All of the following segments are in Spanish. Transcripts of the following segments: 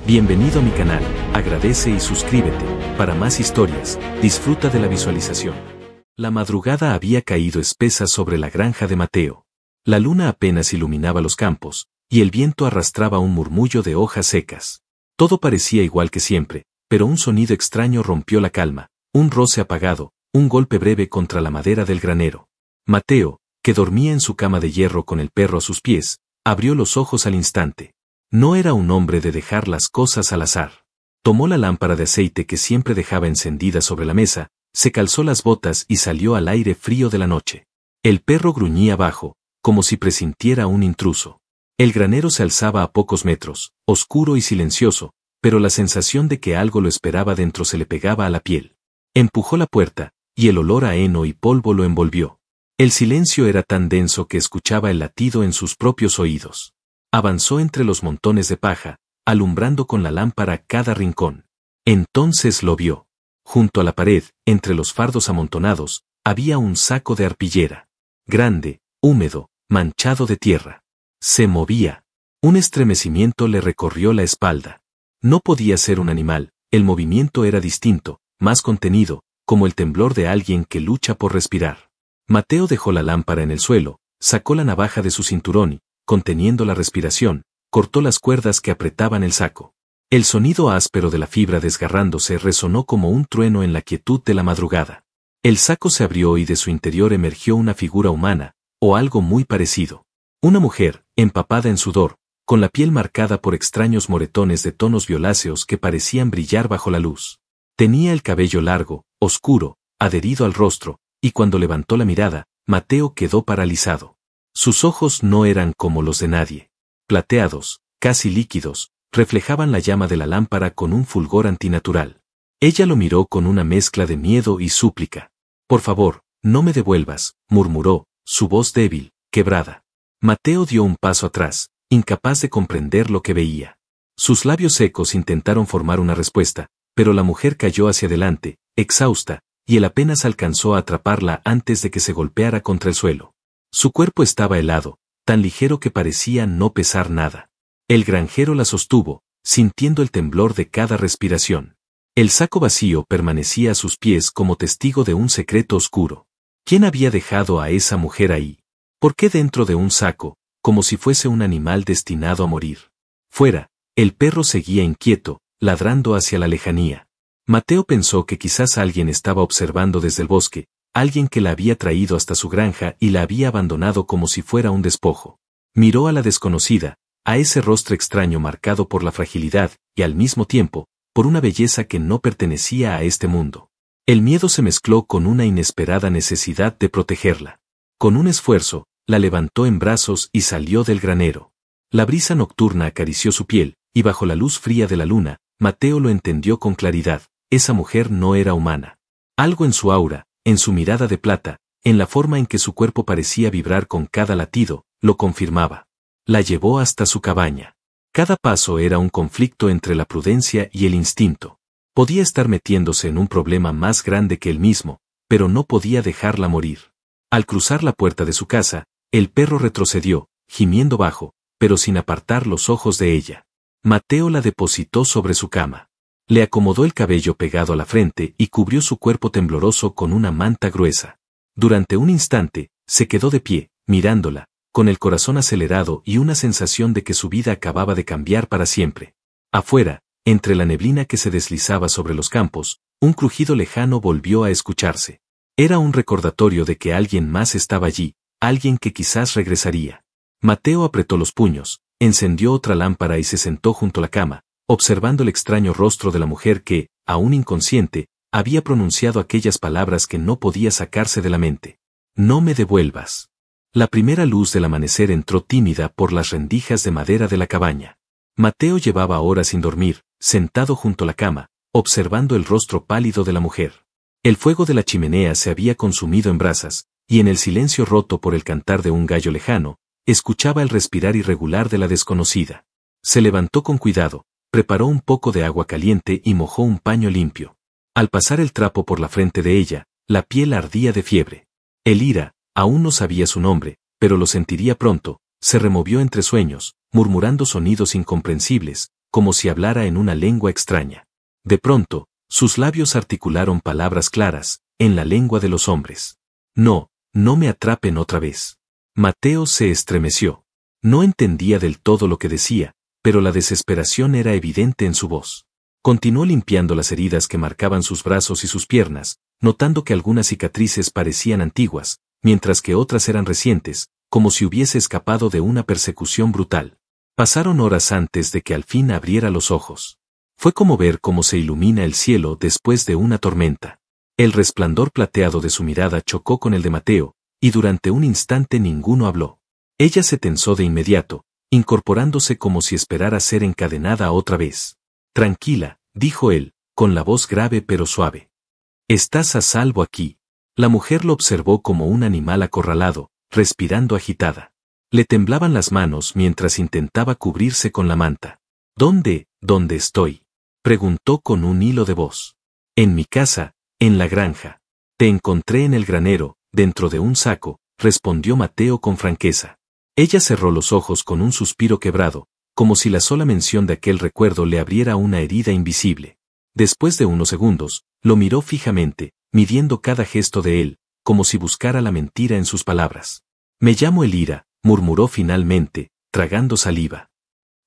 Bienvenido a mi canal, agradece y suscríbete. Para más historias, disfruta de la visualización. La madrugada había caído espesa sobre la granja de Mateo. La luna apenas iluminaba los campos, y el viento arrastraba un murmullo de hojas secas. Todo parecía igual que siempre, pero un sonido extraño rompió la calma, un roce apagado, un golpe breve contra la madera del granero. Mateo, que dormía en su cama de hierro con el perro a sus pies, abrió los ojos al instante. No era un hombre de dejar las cosas al azar. Tomó la lámpara de aceite que siempre dejaba encendida sobre la mesa, se calzó las botas y salió al aire frío de la noche. El perro gruñía bajo, como si presintiera un intruso. El granero se alzaba a pocos metros, oscuro y silencioso, pero la sensación de que algo lo esperaba dentro se le pegaba a la piel. Empujó la puerta, y el olor a heno y polvo lo envolvió. El silencio era tan denso que escuchaba el latido en sus propios oídos. Avanzó entre los montones de paja, alumbrando con la lámpara cada rincón. Entonces lo vio. Junto a la pared, entre los fardos amontonados, había un saco de arpillera. Grande, húmedo, manchado de tierra. Se movía. Un estremecimiento le recorrió la espalda. No podía ser un animal, el movimiento era distinto, más contenido, como el temblor de alguien que lucha por respirar. Mateo dejó la lámpara en el suelo, sacó la navaja de su cinturón y, conteniendo la respiración, cortó las cuerdas que apretaban el saco. El sonido áspero de la fibra desgarrándose resonó como un trueno en la quietud de la madrugada. El saco se abrió y de su interior emergió una figura humana, o algo muy parecido. Una mujer, empapada en sudor, con la piel marcada por extraños moretones de tonos violáceos que parecían brillar bajo la luz. Tenía el cabello largo, oscuro, adherido al rostro, y cuando levantó la mirada, Mateo quedó paralizado. Sus ojos no eran como los de nadie. Plateados, casi líquidos, reflejaban la llama de la lámpara con un fulgor antinatural. Ella lo miró con una mezcla de miedo y súplica. «Por favor, no me devuelvas», murmuró, su voz débil, quebrada. Mateo dio un paso atrás, incapaz de comprender lo que veía. Sus labios secos intentaron formar una respuesta, pero la mujer cayó hacia adelante, exhausta, y él apenas alcanzó a atraparla antes de que se golpeara contra el suelo. Su cuerpo estaba helado, tan ligero que parecía no pesar nada. El granjero la sostuvo, sintiendo el temblor de cada respiración. El saco vacío permanecía a sus pies como testigo de un secreto oscuro. ¿Quién había dejado a esa mujer ahí? ¿Por qué dentro de un saco, como si fuese un animal destinado a morir? Fuera, el perro seguía inquieto, ladrando hacia la lejanía. Mateo pensó que quizás alguien estaba observando desde el bosque, alguien que la había traído hasta su granja y la había abandonado como si fuera un despojo. Miró a la desconocida, a ese rostro extraño marcado por la fragilidad, y al mismo tiempo, por una belleza que no pertenecía a este mundo. El miedo se mezcló con una inesperada necesidad de protegerla. Con un esfuerzo, la levantó en brazos y salió del granero. La brisa nocturna acarició su piel, y bajo la luz fría de la luna, Mateo lo entendió con claridad, esa mujer no era humana. Algo en su aura, en su mirada de plata, en la forma en que su cuerpo parecía vibrar con cada latido, lo confirmaba. La llevó hasta su cabaña. Cada paso era un conflicto entre la prudencia y el instinto. Podía estar metiéndose en un problema más grande que él mismo, pero no podía dejarla morir. Al cruzar la puerta de su casa, el perro retrocedió, gimiendo bajo, pero sin apartar los ojos de ella. Mateo la depositó sobre su cama. Le acomodó el cabello pegado a la frente y cubrió su cuerpo tembloroso con una manta gruesa. Durante un instante, se quedó de pie, mirándola, con el corazón acelerado y una sensación de que su vida acababa de cambiar para siempre. Afuera, entre la neblina que se deslizaba sobre los campos, un crujido lejano volvió a escucharse. Era un recordatorio de que alguien más estaba allí, alguien que quizás regresaría. Mateo apretó los puños, encendió otra lámpara y se sentó junto a la cama, observando el extraño rostro de la mujer que, aún inconsciente, había pronunciado aquellas palabras que no podía sacarse de la mente. «No me devuelvas». La primera luz del amanecer entró tímida por las rendijas de madera de la cabaña. Mateo llevaba horas sin dormir, sentado junto a la cama, observando el rostro pálido de la mujer. El fuego de la chimenea se había consumido en brasas, y en el silencio roto por el cantar de un gallo lejano, escuchaba el respirar irregular de la desconocida. Se levantó con cuidado, preparó un poco de agua caliente y mojó un paño limpio. Al pasar el trapo por la frente de ella, la piel ardía de fiebre. Elira, aún no sabía su nombre, pero lo sentiría pronto, se removió entre sueños, murmurando sonidos incomprensibles, como si hablara en una lengua extraña. De pronto, sus labios articularon palabras claras, en la lengua de los hombres. No, no me atrapen otra vez. Mateo se estremeció. No entendía del todo lo que decía, pero la desesperación era evidente en su voz. Continuó limpiando las heridas que marcaban sus brazos y sus piernas, notando que algunas cicatrices parecían antiguas, mientras que otras eran recientes, como si hubiese escapado de una persecución brutal. Pasaron horas antes de que al fin abriera los ojos. Fue como ver cómo se ilumina el cielo después de una tormenta. El resplandor plateado de su mirada chocó con el de Mateo, y durante un instante ninguno habló. Ella se tensó de inmediato, incorporándose como si esperara ser encadenada otra vez. Tranquila, dijo él, con la voz grave pero suave. Estás a salvo aquí. La mujer lo observó como un animal acorralado, respirando agitada. Le temblaban las manos mientras intentaba cubrirse con la manta. ¿Dónde estoy? Preguntó con un hilo de voz. En mi casa, en la granja. Te encontré en el granero, dentro de un saco, respondió Mateo con franqueza. Ella cerró los ojos con un suspiro quebrado, como si la sola mención de aquel recuerdo le abriera una herida invisible. Después de unos segundos, lo miró fijamente, midiendo cada gesto de él, como si buscara la mentira en sus palabras. Me llamo Elira, murmuró finalmente, tragando saliva.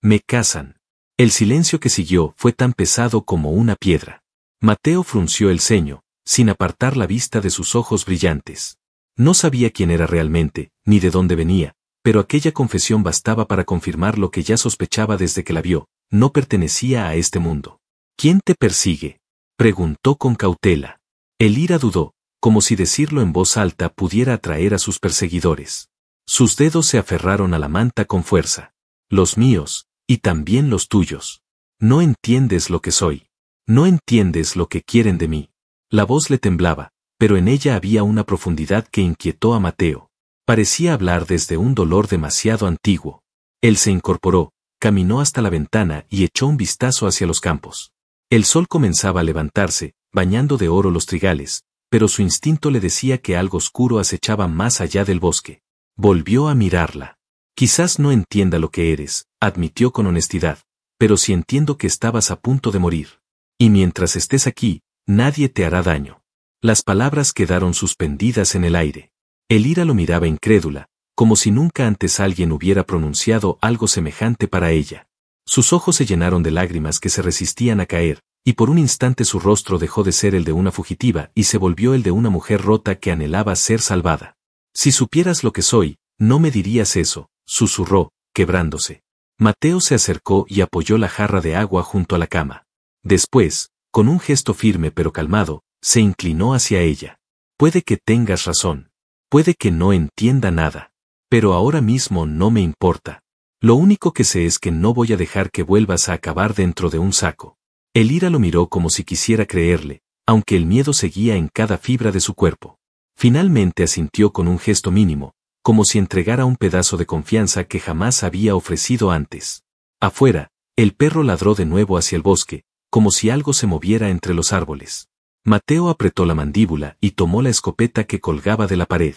Me casan. El silencio que siguió fue tan pesado como una piedra. Mateo frunció el ceño, sin apartar la vista de sus ojos brillantes. No sabía quién era realmente, ni de dónde venía, pero aquella confesión bastaba para confirmar lo que ya sospechaba desde que la vio: no pertenecía a este mundo. ¿Quién te persigue?, preguntó con cautela. Elira dudó, como si decirlo en voz alta pudiera atraer a sus perseguidores. Sus dedos se aferraron a la manta con fuerza. Los míos, y también los tuyos. No entiendes lo que soy. No entiendes lo que quieren de mí. La voz le temblaba, pero en ella había una profundidad que inquietó a Mateo. Parecía hablar desde un dolor demasiado antiguo. Él se incorporó, caminó hasta la ventana y echó un vistazo hacia los campos. El sol comenzaba a levantarse, bañando de oro los trigales, pero su instinto le decía que algo oscuro acechaba más allá del bosque. Volvió a mirarla. Quizás no entienda lo que eres, admitió con honestidad, pero sí entiendo que estabas a punto de morir. Y mientras estés aquí, nadie te hará daño. Las palabras quedaron suspendidas en el aire. Elira lo miraba incrédula, como si nunca antes alguien hubiera pronunciado algo semejante para ella. Sus ojos se llenaron de lágrimas que se resistían a caer, y por un instante su rostro dejó de ser el de una fugitiva y se volvió el de una mujer rota que anhelaba ser salvada. Si supieras lo que soy, no me dirías eso, susurró, quebrándose. Mateo se acercó y apoyó la jarra de agua junto a la cama. Después, con un gesto firme pero calmado, se inclinó hacia ella. Puede que tengas razón. Puede que no entienda nada. Pero ahora mismo no me importa. Lo único que sé es que no voy a dejar que vuelvas a acabar dentro de un saco. Elira lo miró como si quisiera creerle, aunque el miedo seguía en cada fibra de su cuerpo. Finalmente asintió con un gesto mínimo, como si entregara un pedazo de confianza que jamás había ofrecido antes. Afuera, el perro ladró de nuevo hacia el bosque, como si algo se moviera entre los árboles. Mateo apretó la mandíbula y tomó la escopeta que colgaba de la pared.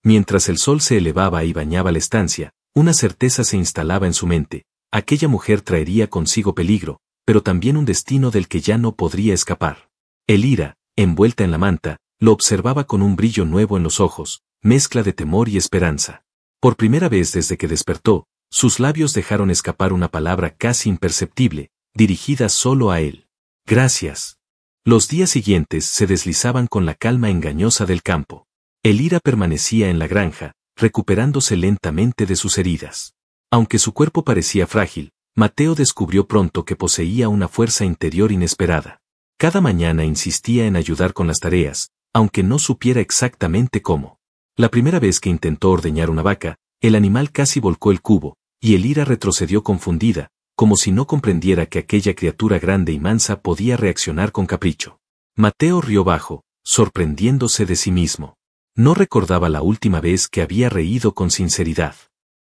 Mientras el sol se elevaba y bañaba la estancia, una certeza se instalaba en su mente: aquella mujer traería consigo peligro, pero también un destino del que ya no podría escapar. Elira, envuelta en la manta, lo observaba con un brillo nuevo en los ojos, mezcla de temor y esperanza. Por primera vez desde que despertó, sus labios dejaron escapar una palabra casi imperceptible, dirigida solo a él. Gracias. Los días siguientes se deslizaban con la calma engañosa del campo. Elira permanecía en la granja, recuperándose lentamente de sus heridas. Aunque su cuerpo parecía frágil, Mateo descubrió pronto que poseía una fuerza interior inesperada. Cada mañana insistía en ayudar con las tareas, aunque no supiera exactamente cómo. La primera vez que intentó ordeñar una vaca, el animal casi volcó el cubo, y Elira retrocedió confundida, como si no comprendiera que aquella criatura grande y mansa podía reaccionar con capricho. Mateo rió bajo, sorprendiéndose de sí mismo. No recordaba la última vez que había reído con sinceridad.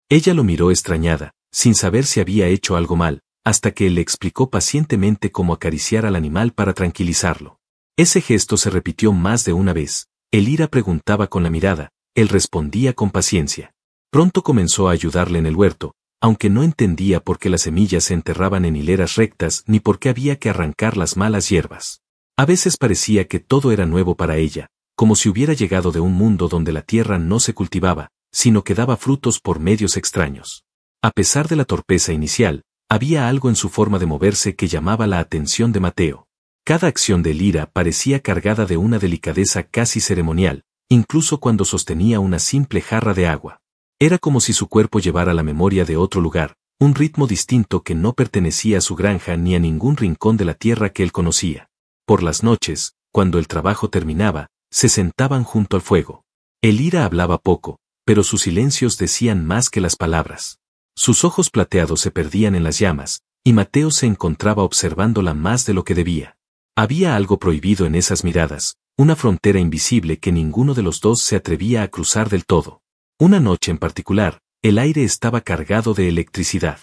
Ella lo miró extrañada, sin saber si había hecho algo mal, hasta que él le explicó pacientemente cómo acariciar al animal para tranquilizarlo. Ese gesto se repitió más de una vez. Elira preguntaba con la mirada, él respondía con paciencia. Pronto comenzó a ayudarle en el huerto, aunque no entendía por qué las semillas se enterraban en hileras rectas ni por qué había que arrancar las malas hierbas. A veces parecía que todo era nuevo para ella, como si hubiera llegado de un mundo donde la tierra no se cultivaba, sino que daba frutos por medios extraños. A pesar de la torpeza inicial, había algo en su forma de moverse que llamaba la atención de Mateo. Cada acción de Elira parecía cargada de una delicadeza casi ceremonial, incluso cuando sostenía una simple jarra de agua. Era como si su cuerpo llevara la memoria de otro lugar, un ritmo distinto que no pertenecía a su granja ni a ningún rincón de la tierra que él conocía. Por las noches, cuando el trabajo terminaba, se sentaban junto al fuego. Elira hablaba poco, pero sus silencios decían más que las palabras. Sus ojos plateados se perdían en las llamas, y Mateo se encontraba observándola más de lo que debía. Había algo prohibido en esas miradas, una frontera invisible que ninguno de los dos se atrevía a cruzar del todo. Una noche en particular, el aire estaba cargado de electricidad.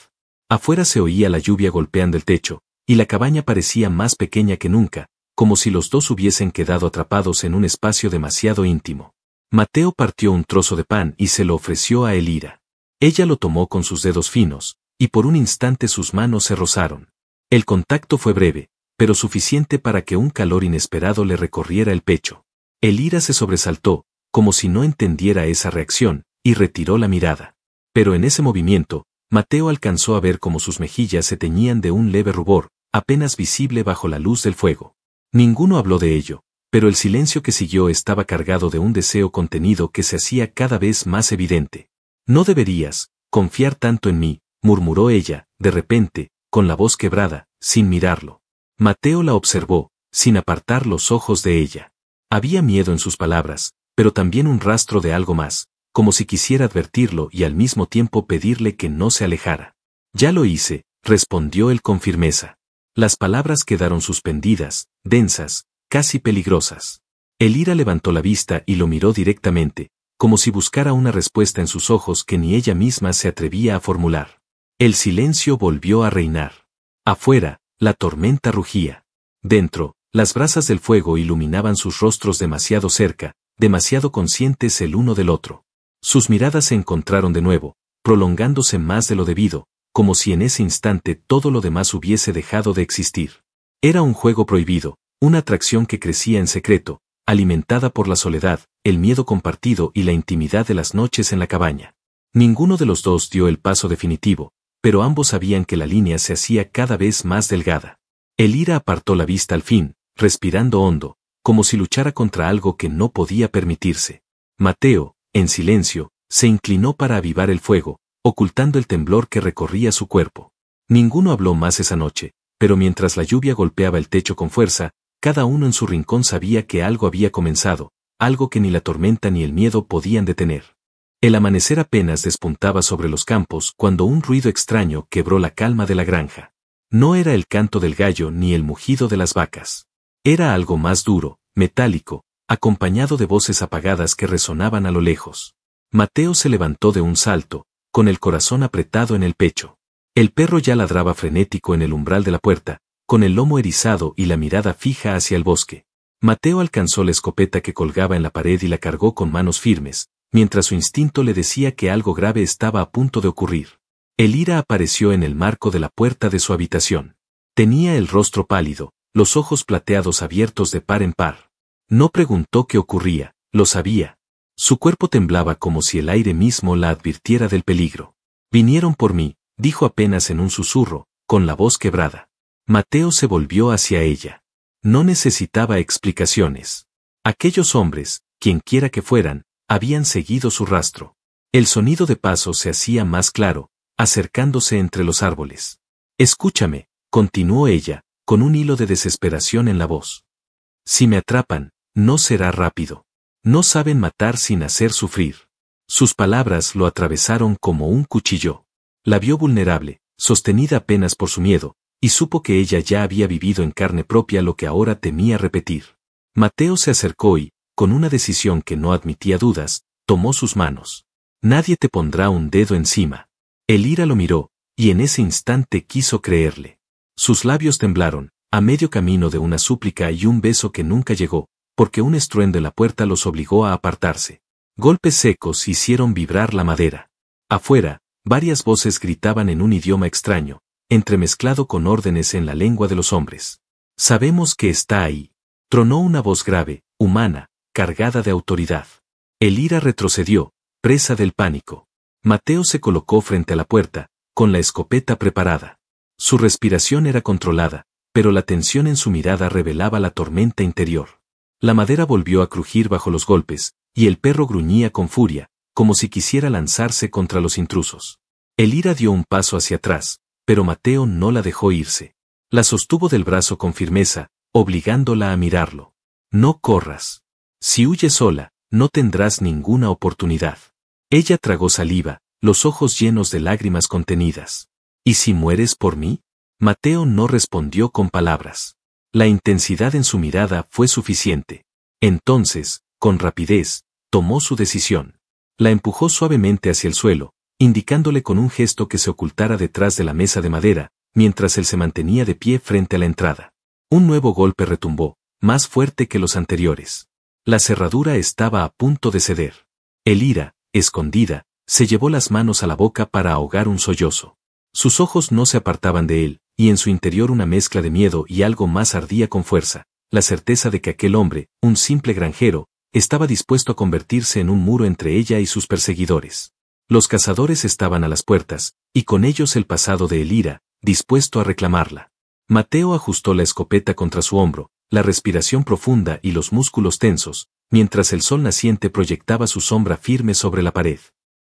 Afuera se oía la lluvia golpeando el techo, y la cabaña parecía más pequeña que nunca, como si los dos hubiesen quedado atrapados en un espacio demasiado íntimo. Mateo partió un trozo de pan y se lo ofreció a Elira. Ella lo tomó con sus dedos finos, y por un instante sus manos se rozaron. El contacto fue breve, pero suficiente para que un calor inesperado le recorriera el pecho. Elira se sobresaltó, como si no entendiera esa reacción, y retiró la mirada. Pero en ese movimiento, Mateo alcanzó a ver cómo sus mejillas se teñían de un leve rubor, apenas visible bajo la luz del fuego. Ninguno habló de ello, pero el silencio que siguió estaba cargado de un deseo contenido que se hacía cada vez más evidente. «No deberías confiar tanto en mí», murmuró ella, de repente, con la voz quebrada, sin mirarlo. Mateo la observó, sin apartar los ojos de ella. Había miedo en sus palabras, pero también un rastro de algo más, como si quisiera advertirlo y al mismo tiempo pedirle que no se alejara. «Ya lo hice», respondió él con firmeza. Las palabras quedaron suspendidas, densas, casi peligrosas. Elira levantó la vista y lo miró directamente, como si buscara una respuesta en sus ojos que ni ella misma se atrevía a formular. El silencio volvió a reinar. Afuera, la tormenta rugía. Dentro, las brasas del fuego iluminaban sus rostros demasiado cerca, demasiado conscientes el uno del otro. Sus miradas se encontraron de nuevo, prolongándose más de lo debido, como si en ese instante todo lo demás hubiese dejado de existir. Era un juego prohibido, una atracción que crecía en secreto, alimentada por la soledad, el miedo compartido y la intimidad de las noches en la cabaña. Ninguno de los dos dio el paso definitivo, pero ambos sabían que la línea se hacía cada vez más delgada. Elira apartó la vista al fin, respirando hondo, como si luchara contra algo que no podía permitirse. Mateo, en silencio, se inclinó para avivar el fuego, ocultando el temblor que recorría su cuerpo. Ninguno habló más esa noche, pero mientras la lluvia golpeaba el techo con fuerza, cada uno en su rincón sabía que algo había comenzado, algo que ni la tormenta ni el miedo podían detener. El amanecer apenas despuntaba sobre los campos cuando un ruido extraño quebró la calma de la granja. No era el canto del gallo ni el mugido de las vacas. Era algo más duro, metálico, acompañado de voces apagadas que resonaban a lo lejos. Mateo se levantó de un salto, con el corazón apretado en el pecho. El perro ya ladraba frenético en el umbral de la puerta, con el lomo erizado y la mirada fija hacia el bosque. Mateo alcanzó la escopeta que colgaba en la pared y la cargó con manos firmes, mientras su instinto le decía que algo grave estaba a punto de ocurrir. Elira apareció en el marco de la puerta de su habitación. Tenía el rostro pálido, los ojos plateados abiertos de par en par. No preguntó qué ocurría, lo sabía. Su cuerpo temblaba como si el aire mismo la advirtiera del peligro. «Vinieron por mí», dijo apenas en un susurro, con la voz quebrada. Mateo se volvió hacia ella. No necesitaba explicaciones. Aquellos hombres, quienquiera que fueran, habían seguido su rastro. El sonido de pasos se hacía más claro, acercándose entre los árboles. «Escúchame», continuó ella, con un hilo de desesperación en la voz. «Si me atrapan, no será rápido. No saben matar sin hacer sufrir». Sus palabras lo atravesaron como un cuchillo. La vio vulnerable, sostenida apenas por su miedo, y supo que ella ya había vivido en carne propia lo que ahora temía repetir. Mateo se acercó y, con una decisión que no admitía dudas, tomó sus manos. «Nadie te pondrá un dedo encima». Elira lo miró, y en ese instante quiso creerle. Sus labios temblaron, a medio camino de una súplica y un beso que nunca llegó, porque un estruendo en la puerta los obligó a apartarse. Golpes secos hicieron vibrar la madera. Afuera, Varias voces gritaban en un idioma extraño, entremezclado con órdenes en la lengua de los hombres. Sabemos que está ahí. Tronó una voz grave, humana, cargada de autoridad. Elira retrocedió, presa del pánico. Mateo se colocó frente a la puerta, con la escopeta preparada. Su respiración era controlada, pero la tensión en su mirada revelaba la tormenta interior. La madera volvió a crujir bajo los golpes, y el perro gruñía con furia, como si quisiera lanzarse contra los intrusos. Elira dio un paso hacia atrás, pero Mateo no la dejó irse. La sostuvo del brazo con firmeza, obligándola a mirarlo. No corras. Si huyes sola, no tendrás ninguna oportunidad. Ella tragó saliva, los ojos llenos de lágrimas contenidas. ¿Y si mueres por mí? Mateo no respondió con palabras. La intensidad en su mirada fue suficiente. Entonces, con rapidez, tomó su decisión. La empujó suavemente hacia el suelo, indicándole con un gesto que se ocultara detrás de la mesa de madera, mientras él se mantenía de pie frente a la entrada. Un nuevo golpe retumbó, más fuerte que los anteriores. La cerradura estaba a punto de ceder. Elira, escondida, se llevó las manos a la boca para ahogar un sollozo. Sus ojos no se apartaban de él, y en su interior una mezcla de miedo y algo más ardía con fuerza, la certeza de que aquel hombre, un simple granjero, estaba dispuesto a convertirse en un muro entre ella y sus perseguidores. Los cazadores estaban a las puertas, y con ellos el pasado de Elira, dispuesto a reclamarla. Mateo ajustó la escopeta contra su hombro, la respiración profunda y los músculos tensos, mientras el sol naciente proyectaba su sombra firme sobre la pared.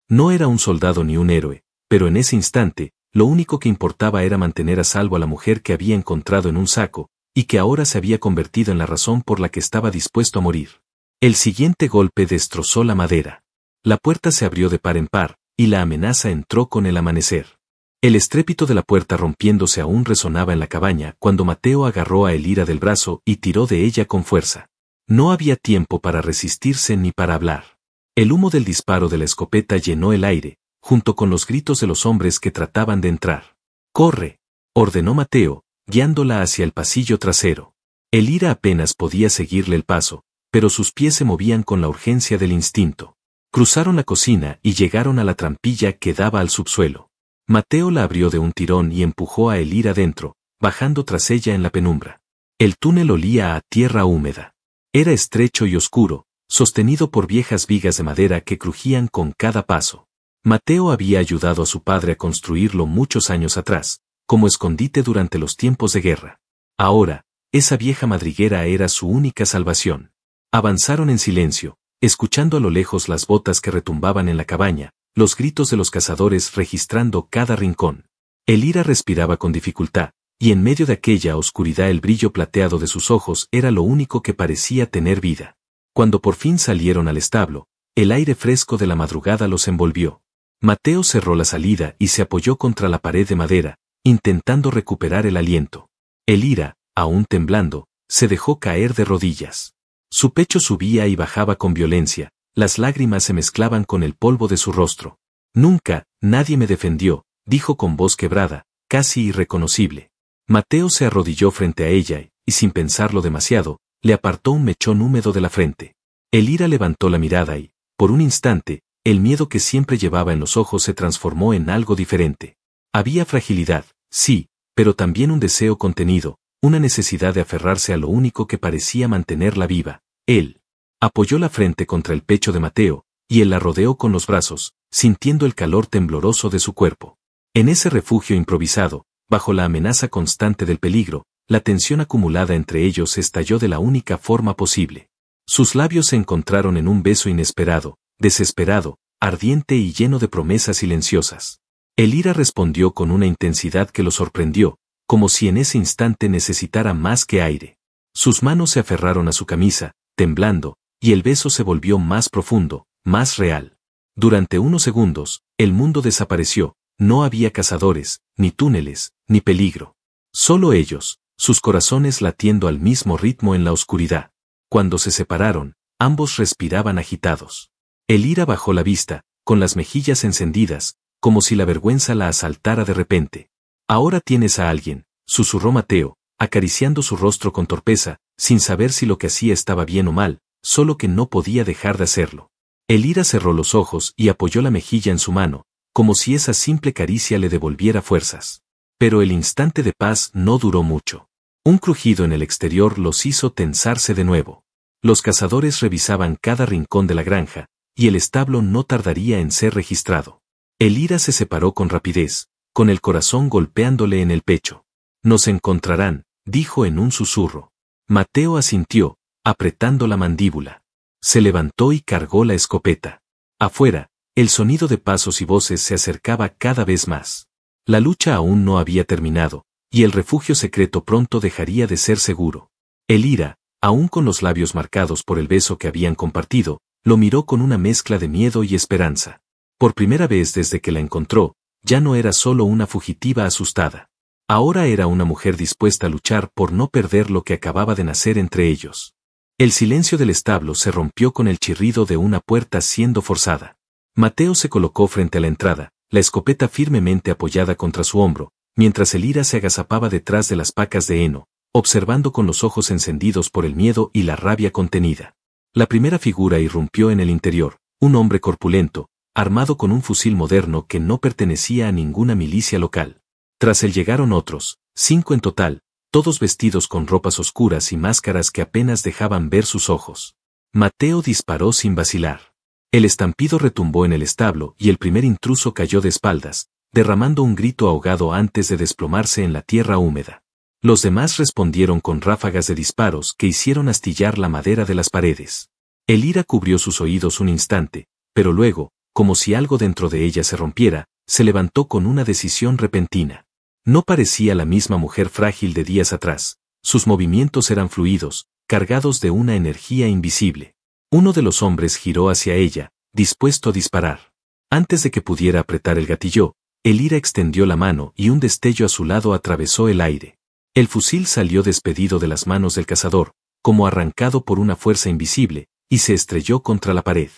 No era un soldado ni un héroe, pero en ese instante, lo único que importaba era mantener a salvo a la mujer que había encontrado en un saco, y que ahora se había convertido en la razón por la que estaba dispuesto a morir. El siguiente golpe destrozó la madera. La puerta se abrió de par en par, y la amenaza entró con el amanecer. El estrépito de la puerta rompiéndose aún resonaba en la cabaña cuando Mateo agarró a Elira del brazo y tiró de ella con fuerza. No había tiempo para resistirse ni para hablar. El humo del disparo de la escopeta llenó el aire, junto con los gritos de los hombres que trataban de entrar. «¡Corre!», ordenó Mateo, guiándola hacia el pasillo trasero. Elira apenas podía seguirle el paso, pero sus pies se movían con la urgencia del instinto. Cruzaron la cocina y llegaron a la trampilla que daba al subsuelo. Mateo la abrió de un tirón y empujó a Elira dentro, bajando tras ella en la penumbra. El túnel olía a tierra húmeda. Era estrecho y oscuro, sostenido por viejas vigas de madera que crujían con cada paso. Mateo había ayudado a su padre a construirlo muchos años atrás, como escondite durante los tiempos de guerra. Ahora, esa vieja madriguera era su única salvación. Avanzaron en silencio, escuchando a lo lejos las botas que retumbaban en la cabaña, los gritos de los cazadores registrando cada rincón. Elira respiraba con dificultad, y en medio de aquella oscuridad el brillo plateado de sus ojos era lo único que parecía tener vida. Cuando por fin salieron al establo, el aire fresco de la madrugada los envolvió. Mateo cerró la salida y se apoyó contra la pared de madera, intentando recuperar el aliento. Elira, aún temblando, se dejó caer de rodillas. Su pecho subía y bajaba con violencia, las lágrimas se mezclaban con el polvo de su rostro. «Nunca, nadie me defendió», dijo con voz quebrada, casi irreconocible. Mateo se arrodilló frente a ella y, sin pensarlo demasiado, le apartó un mechón húmedo de la frente. Elira levantó la mirada y, por un instante, el miedo que siempre llevaba en los ojos se transformó en algo diferente. Había fragilidad, sí, pero también un deseo contenido, una necesidad de aferrarse a lo único que parecía mantenerla viva, él. Apoyó la frente contra el pecho de Mateo, y él la rodeó con los brazos, sintiendo el calor tembloroso de su cuerpo. En ese refugio improvisado, bajo la amenaza constante del peligro, la tensión acumulada entre ellos estalló de la única forma posible. Sus labios se encontraron en un beso inesperado, desesperado, ardiente y lleno de promesas silenciosas. Elira respondió con una intensidad que lo sorprendió, como si en ese instante necesitara más que aire. Sus manos se aferraron a su camisa, temblando, y el beso se volvió más profundo, más real. Durante unos segundos, el mundo desapareció, no había cazadores, ni túneles, ni peligro. Solo ellos, sus corazones latiendo al mismo ritmo en la oscuridad. Cuando se separaron, ambos respiraban agitados. Elira bajó la vista, con las mejillas encendidas, como si la vergüenza la asaltara de repente. «Ahora tienes a alguien», susurró Mateo, acariciando su rostro con torpeza, sin saber si lo que hacía estaba bien o mal, solo que no podía dejar de hacerlo. Elira cerró los ojos y apoyó la mejilla en su mano, como si esa simple caricia le devolviera fuerzas. Pero el instante de paz no duró mucho. Un crujido en el exterior los hizo tensarse de nuevo. Los cazadores revisaban cada rincón de la granja, y el establo no tardaría en ser registrado. Elira se separó con rapidez, con el corazón golpeándole en el pecho. Nos encontrarán, dijo en un susurro. Mateo asintió, apretando la mandíbula. Se levantó y cargó la escopeta. Afuera, el sonido de pasos y voces se acercaba cada vez más. La lucha aún no había terminado, y el refugio secreto pronto dejaría de ser seguro. Elira, aún con los labios marcados por el beso que habían compartido, lo miró con una mezcla de miedo y esperanza. Por primera vez desde que la encontró, ya no era solo una fugitiva asustada. Ahora era una mujer dispuesta a luchar por no perder lo que acababa de nacer entre ellos. El silencio del establo se rompió con el chirrido de una puerta siendo forzada. Mateo se colocó frente a la entrada, la escopeta firmemente apoyada contra su hombro, mientras Elira se agazapaba detrás de las pacas de heno, observando con los ojos encendidos por el miedo y la rabia contenida. La primera figura irrumpió en el interior, un hombre corpulento, armado con un fusil moderno que no pertenecía a ninguna milicia local. Tras él llegaron otros, 5 en total, todos vestidos con ropas oscuras y máscaras que apenas dejaban ver sus ojos. Mateo disparó sin vacilar. El estampido retumbó en el establo y el primer intruso cayó de espaldas, derramando un grito ahogado antes de desplomarse en la tierra húmeda. Los demás respondieron con ráfagas de disparos que hicieron astillar la madera de las paredes. Elira cubrió sus oídos un instante, pero luego, como si algo dentro de ella se rompiera, se levantó con una decisión repentina. No parecía la misma mujer frágil de días atrás, sus movimientos eran fluidos, cargados de una energía invisible. Uno de los hombres giró hacia ella, dispuesto a disparar. Antes de que pudiera apretar el gatillo, Elira extendió la mano y un destello a su lado atravesó el aire. El fusil salió despedido de las manos del cazador, como arrancado por una fuerza invisible, y se estrelló contra la pared.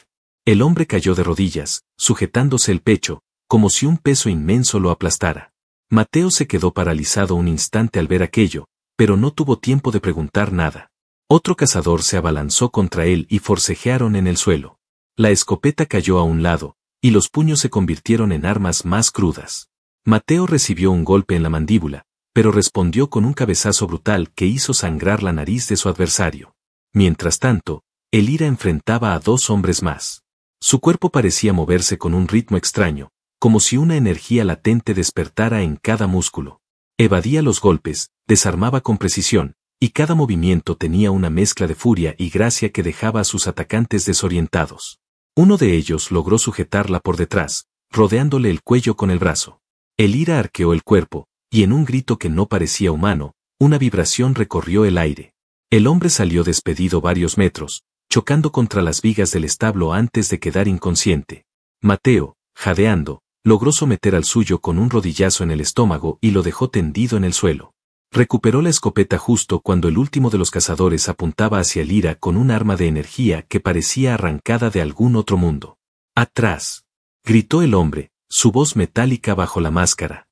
El hombre cayó de rodillas, sujetándose el pecho, como si un peso inmenso lo aplastara. Mateo se quedó paralizado un instante al ver aquello, pero no tuvo tiempo de preguntar nada. Otro cazador se abalanzó contra él y forcejearon en el suelo. La escopeta cayó a un lado, y los puños se convirtieron en armas más crudas. Mateo recibió un golpe en la mandíbula, pero respondió con un cabezazo brutal que hizo sangrar la nariz de su adversario. Mientras tanto, Elira enfrentaba a 2 hombres más. Su cuerpo parecía moverse con un ritmo extraño, como si una energía latente despertara en cada músculo. Evadía los golpes, desarmaba con precisión, y cada movimiento tenía una mezcla de furia y gracia que dejaba a sus atacantes desorientados. Uno de ellos logró sujetarla por detrás, rodeándole el cuello con el brazo. Elira arqueó el cuerpo, y en un grito que no parecía humano, una vibración recorrió el aire. El hombre salió despedido varios metros, chocando contra las vigas del establo antes de quedar inconsciente. Mateo, jadeando, logró someter al suyo con un rodillazo en el estómago y lo dejó tendido en el suelo. Recuperó la escopeta justo cuando el último de los cazadores apuntaba hacia Elira con un arma de energía que parecía arrancada de algún otro mundo. ¡Atrás!, gritó el hombre, su voz metálica bajo la máscara.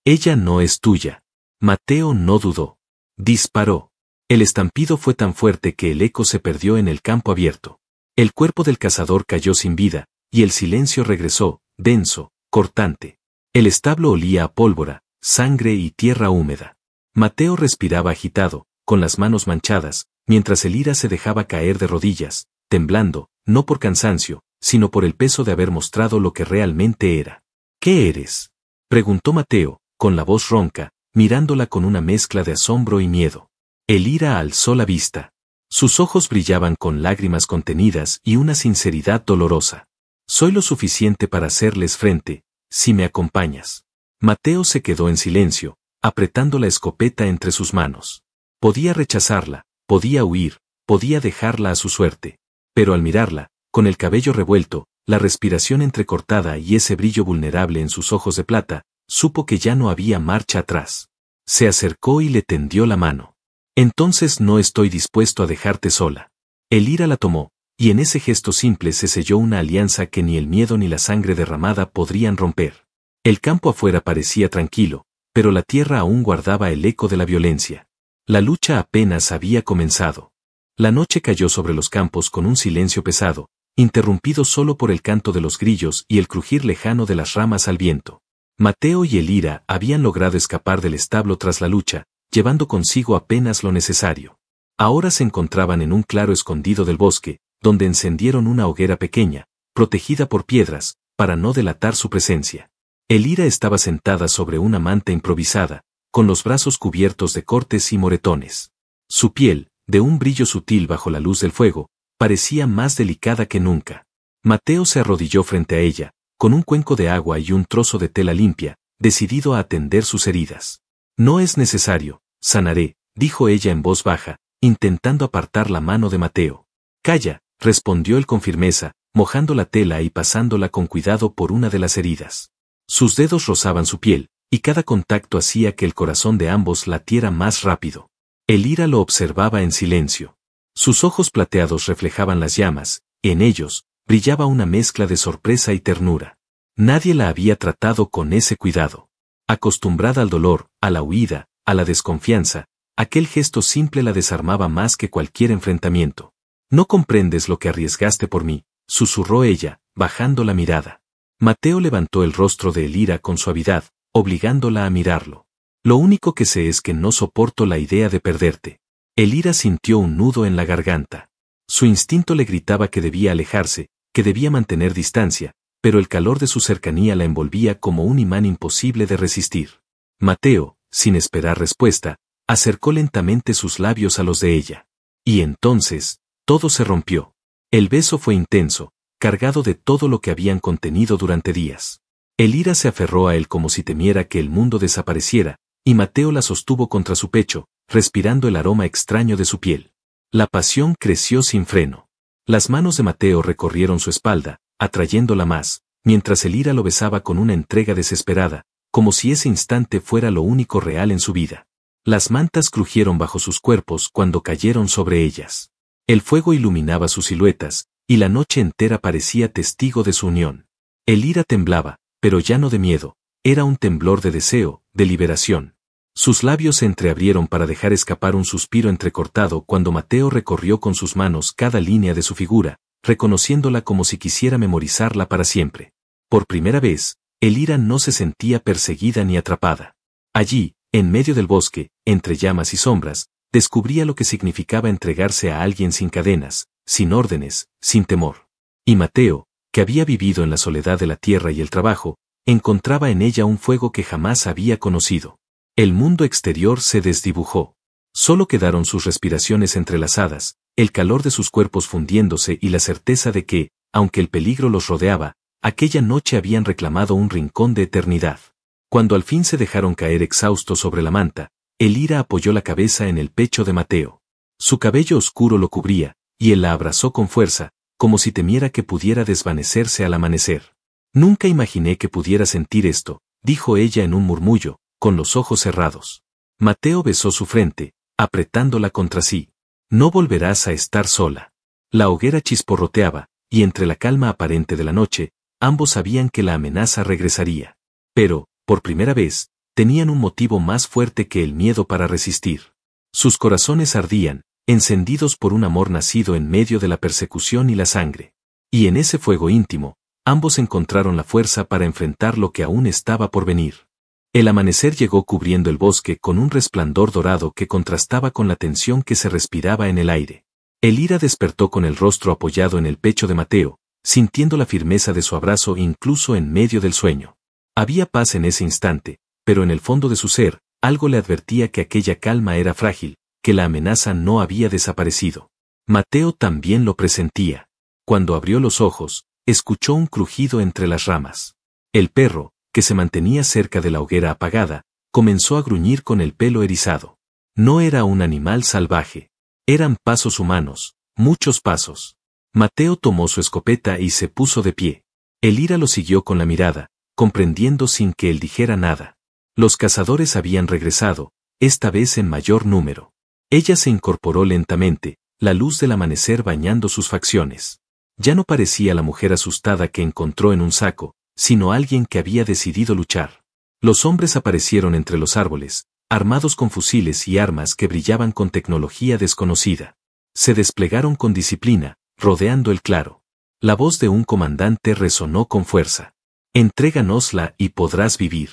Ella no es tuya. Mateo no dudó. Disparó. El estampido fue tan fuerte que el eco se perdió en el campo abierto. El cuerpo del cazador cayó sin vida, y el silencio regresó, denso, cortante. El establo olía a pólvora, sangre y tierra húmeda. Mateo respiraba agitado, con las manos manchadas, mientras Elira se dejaba caer de rodillas, temblando, no por cansancio, sino por el peso de haber mostrado lo que realmente era. ¿Qué eres?, preguntó Mateo, con la voz ronca, mirándola con una mezcla de asombro y miedo. Elira alzó la vista. Sus ojos brillaban con lágrimas contenidas y una sinceridad dolorosa. Soy lo suficiente para hacerles frente, si me acompañas. Mateo se quedó en silencio, apretando la escopeta entre sus manos. Podía rechazarla, podía huir, podía dejarla a su suerte. Pero al mirarla, con el cabello revuelto, la respiración entrecortada y ese brillo vulnerable en sus ojos de plata, supo que ya no había marcha atrás. Se acercó y le tendió la mano. Entonces no estoy dispuesto a dejarte sola. Elira la tomó, y en ese gesto simple se selló una alianza que ni el miedo ni la sangre derramada podrían romper. El campo afuera parecía tranquilo, pero la tierra aún guardaba el eco de la violencia. La lucha apenas había comenzado. La noche cayó sobre los campos con un silencio pesado, interrumpido solo por el canto de los grillos y el crujir lejano de las ramas al viento. Mateo y Elira habían logrado escapar del establo tras la lucha, llevando consigo apenas lo necesario. Ahora se encontraban en un claro escondido del bosque, donde encendieron una hoguera pequeña, protegida por piedras, para no delatar su presencia. Elira estaba sentada sobre una manta improvisada, con los brazos cubiertos de cortes y moretones. Su piel, de un brillo sutil bajo la luz del fuego, parecía más delicada que nunca. Mateo se arrodilló frente a ella, con un cuenco de agua y un trozo de tela limpia, decidido a atender sus heridas. No es necesario, sanaré, dijo ella en voz baja, intentando apartar la mano de Mateo. Calla, respondió él con firmeza, mojando la tela y pasándola con cuidado por una de las heridas. Sus dedos rozaban su piel, y cada contacto hacía que el corazón de ambos latiera más rápido. Elira lo observaba en silencio. Sus ojos plateados reflejaban las llamas, y en ellos brillaba una mezcla de sorpresa y ternura. Nadie la había tratado con ese cuidado. Acostumbrada al dolor, a la huida, a la desconfianza, aquel gesto simple la desarmaba más que cualquier enfrentamiento. No comprendes lo que arriesgaste por mí, susurró ella, bajando la mirada. Mateo levantó el rostro de Elira con suavidad, obligándola a mirarlo. Lo único que sé es que no soporto la idea de perderte. Elira sintió un nudo en la garganta. Su instinto le gritaba que debía alejarse, que debía mantener distancia, pero el calor de su cercanía la envolvía como un imán imposible de resistir. Mateo, sin esperar respuesta, acercó lentamente sus labios a los de ella. Y entonces, todo se rompió. El beso fue intenso, cargado de todo lo que habían contenido durante días. Elira se aferró a él como si temiera que el mundo desapareciera, y Mateo la sostuvo contra su pecho, respirando el aroma extraño de su piel. La pasión creció sin freno. Las manos de Mateo recorrieron su espalda, atrayéndola más, mientras Elira lo besaba con una entrega desesperada, como si ese instante fuera lo único real en su vida. Las mantas crujieron bajo sus cuerpos cuando cayeron sobre ellas. El fuego iluminaba sus siluetas, y la noche entera parecía testigo de su unión. Elira temblaba, pero ya no de miedo, era un temblor de deseo, de liberación. Sus labios se entreabrieron para dejar escapar un suspiro entrecortado cuando Mateo recorrió con sus manos cada línea de su figura, reconociéndola como si quisiera memorizarla para siempre. Por primera vez, Elira no se sentía perseguida ni atrapada. Allí, en medio del bosque, entre llamas y sombras, descubría lo que significaba entregarse a alguien sin cadenas, sin órdenes, sin temor. Y Mateo, que había vivido en la soledad de la tierra y el trabajo, encontraba en ella un fuego que jamás había conocido. El mundo exterior se desdibujó. Solo quedaron sus respiraciones entrelazadas, el calor de sus cuerpos fundiéndose y la certeza de que, aunque el peligro los rodeaba, aquella noche habían reclamado un rincón de eternidad. Cuando al fin se dejaron caer exhaustos sobre la manta, Elira apoyó la cabeza en el pecho de Mateo. Su cabello oscuro lo cubría, y él la abrazó con fuerza, como si temiera que pudiera desvanecerse al amanecer. Nunca imaginé que pudiera sentir esto, dijo ella en un murmullo, con los ojos cerrados. Mateo besó su frente, apretándola contra sí. No volverás a estar sola. La hoguera chisporroteaba, y entre la calma aparente de la noche, ambos sabían que la amenaza regresaría. Pero, por primera vez, tenían un motivo más fuerte que el miedo para resistir. Sus corazones ardían, encendidos por un amor nacido en medio de la persecución y la sangre. Y en ese fuego íntimo, ambos encontraron la fuerza para enfrentar lo que aún estaba por venir. El amanecer llegó cubriendo el bosque con un resplandor dorado que contrastaba con la tensión que se respiraba en el aire. Elira despertó con el rostro apoyado en el pecho de Mateo, sintiendo la firmeza de su abrazo incluso en medio del sueño. Había paz en ese instante, pero en el fondo de su ser, algo le advertía que aquella calma era frágil, que la amenaza no había desaparecido. Mateo también lo presentía. Cuando abrió los ojos, escuchó un crujido entre las ramas. El perro, que se mantenía cerca de la hoguera apagada, comenzó a gruñir con el pelo erizado. No era un animal salvaje. Eran pasos humanos, muchos pasos. Mateo tomó su escopeta y se puso de pie. Elira lo siguió con la mirada, comprendiendo sin que él dijera nada. Los cazadores habían regresado, esta vez en mayor número. Ella se incorporó lentamente, la luz del amanecer bañando sus facciones. Ya no parecía la mujer asustada que encontró en un saco, sino alguien que había decidido luchar. Los hombres aparecieron entre los árboles, armados con fusiles y armas que brillaban con tecnología desconocida. Se desplegaron con disciplina, rodeando el claro. La voz de un comandante resonó con fuerza. Entréganosla y podrás vivir.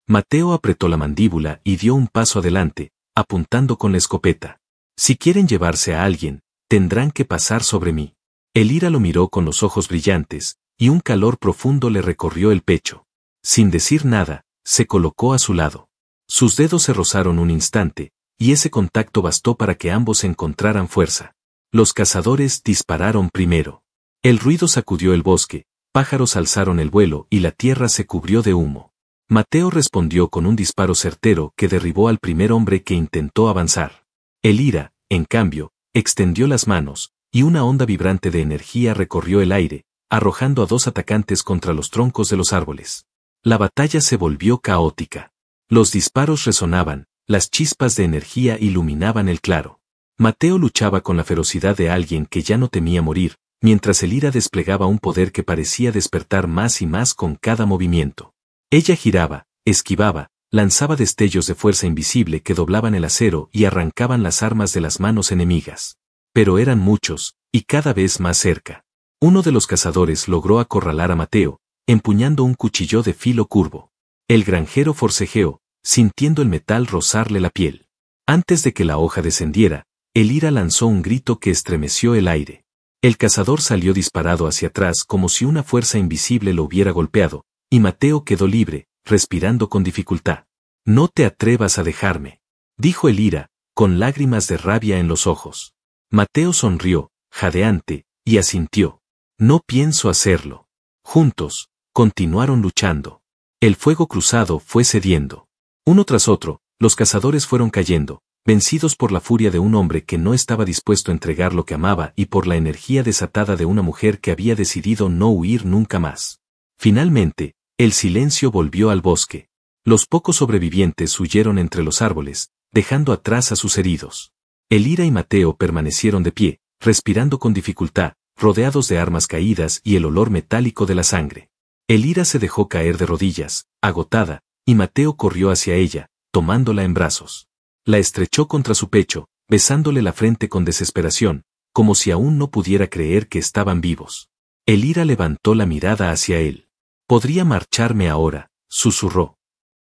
Mateo apretó la mandíbula y dio un paso adelante, apuntando con la escopeta. Si quieren llevarse a alguien, tendrán que pasar sobre mí. Elira lo miró con los ojos brillantes, y un calor profundo le recorrió el pecho. Sin decir nada, se colocó a su lado. Sus dedos se rozaron un instante, y ese contacto bastó para que ambos encontraran fuerza. Los cazadores dispararon primero. El ruido sacudió el bosque, pájaros alzaron el vuelo y la tierra se cubrió de humo. Mateo respondió con un disparo certero que derribó al primer hombre que intentó avanzar. Elira, en cambio, extendió las manos, y una onda vibrante de energía recorrió el aire, arrojando a dos atacantes contra los troncos de los árboles. La batalla se volvió caótica. Los disparos resonaban, las chispas de energía iluminaban el claro. Mateo luchaba con la ferocidad de alguien que ya no temía morir, mientras Elira desplegaba un poder que parecía despertar más y más con cada movimiento. Ella giraba, esquivaba, lanzaba destellos de fuerza invisible que doblaban el acero y arrancaban las armas de las manos enemigas. Pero eran muchos, y cada vez más cerca. Uno de los cazadores logró acorralar a Mateo, empuñando un cuchillo de filo curvo. El granjero forcejeó, sintiendo el metal rozarle la piel. Antes de que la hoja descendiera, Elira lanzó un grito que estremeció el aire. El cazador salió disparado hacia atrás como si una fuerza invisible lo hubiera golpeado, y Mateo quedó libre, respirando con dificultad. «No te atrevas a dejarme», dijo Elira, con lágrimas de rabia en los ojos. Mateo sonrió, jadeante, y asintió. «No pienso hacerlo». Juntos, continuaron luchando. El fuego cruzado fue cediendo. Uno tras otro, los cazadores fueron cayendo, vencidos por la furia de un hombre que no estaba dispuesto a entregar lo que amaba y por la energía desatada de una mujer que había decidido no huir nunca más. Finalmente, el silencio volvió al bosque. Los pocos sobrevivientes huyeron entre los árboles, dejando atrás a sus heridos. Elira y Mateo permanecieron de pie, respirando con dificultad, rodeados de armas caídas y el olor metálico de la sangre. Elira se dejó caer de rodillas, agotada, y Mateo corrió hacia ella, tomándola en brazos. La estrechó contra su pecho, besándole la frente con desesperación, como si aún no pudiera creer que estaban vivos. Elira levantó la mirada hacia él. «Podría marcharme ahora», susurró.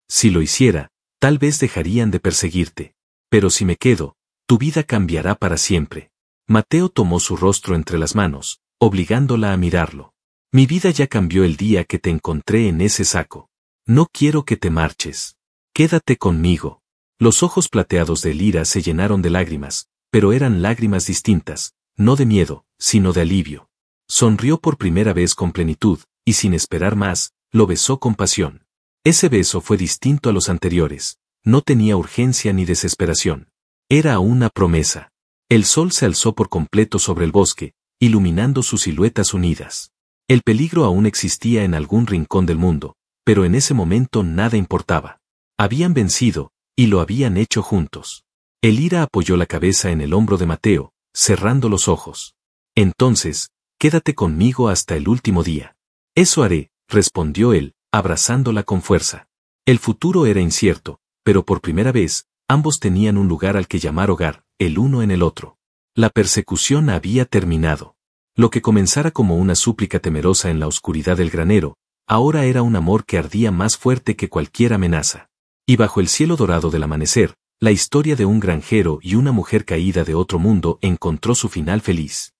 «Si lo hiciera, tal vez dejarían de perseguirte. Pero si me quedo, tu vida cambiará para siempre». Mateo tomó su rostro entre las manos, obligándola a mirarlo. «Mi vida ya cambió el día que te encontré en ese saco. No quiero que te marches. Quédate conmigo». Los ojos plateados de Elira se llenaron de lágrimas, pero eran lágrimas distintas, no de miedo, sino de alivio. Sonrió por primera vez con plenitud, y sin esperar más, lo besó con pasión. Ese beso fue distinto a los anteriores, no tenía urgencia ni desesperación. Era una promesa. El sol se alzó por completo sobre el bosque, iluminando sus siluetas unidas. El peligro aún existía en algún rincón del mundo, pero en ese momento nada importaba. Habían vencido, y lo habían hecho juntos. Elira apoyó la cabeza en el hombro de Mateo, cerrando los ojos. «Entonces, quédate conmigo hasta el último día». «Eso haré», respondió él, abrazándola con fuerza. El futuro era incierto, pero por primera vez, ambos tenían un lugar al que llamar hogar, el uno en el otro. La persecución había terminado. Lo que comenzara como una súplica temerosa en la oscuridad del granero, ahora era un amor que ardía más fuerte que cualquier amenaza. Y bajo el cielo dorado del amanecer, la historia de un granjero y una mujer caída de otro mundo encontró su final feliz.